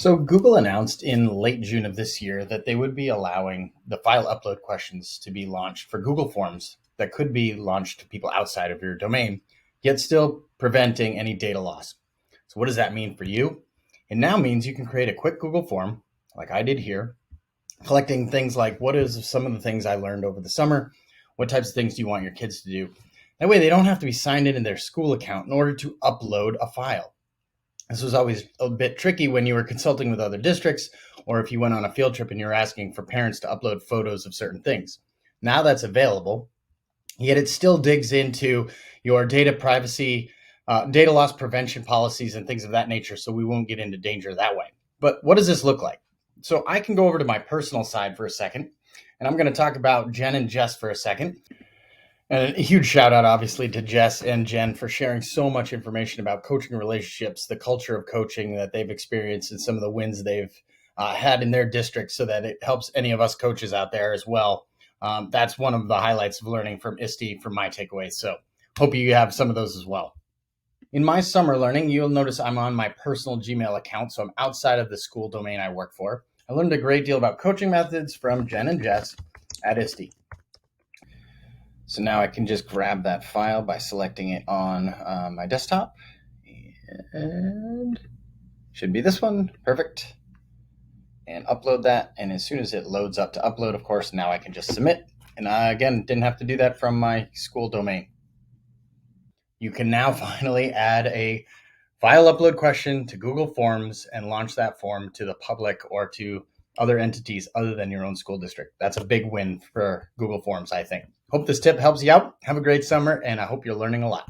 So Google announced in late June of this year that they would be allowing the file upload questions to be launched for Google Forms that could be launched to people outside of your domain, yet still preventing any data loss. So what does that mean for you? It now means you can create a quick Google form, like I did here, collecting things like what is some of the things I learned over the summer? What types of things do you want your kids to do? That way they don't have to be signed in their school account in order to upload a file. This was always a bit tricky when you were consulting with other districts or if you went on a field trip and you're asking for parents to upload photos of certain things. Now that's available, yet it still digs into your data privacy, data loss prevention policies, and things of that nature. So we won't get into danger that way. But what does this look like? So I can go over to my personal side for a second, and I'm going to talk about Jen and Jess for a second. And a huge shout out, obviously, to Jess and Jen for sharing so much information about coaching relationships, the culture of coaching that they've experienced, and some of the wins they've had in their district so that it helps any of us coaches out there as well. That's one of the highlights of learning from ISTE from my takeaways. So hope you have some of those as well. In my summer learning, you'll notice I'm on my personal Gmail account, so I'm outside of the school domain I work for. I learned a great deal about coaching methods from Jen and Jess at ISTE. So now I can just grab that file by selecting it on my desktop, and should be this one. Perfect. And upload that. And as soon as it loads up to upload, of course, now I can just submit. And I, again, didn't have to do that from my school domain. You can now finally add a file upload question to Google Forms and launch that form to the public or to other entities other than your own school district. That's a big win for Google Forms, I think. Hope this tip helps you out. Have a great summer, and I hope you're learning a lot.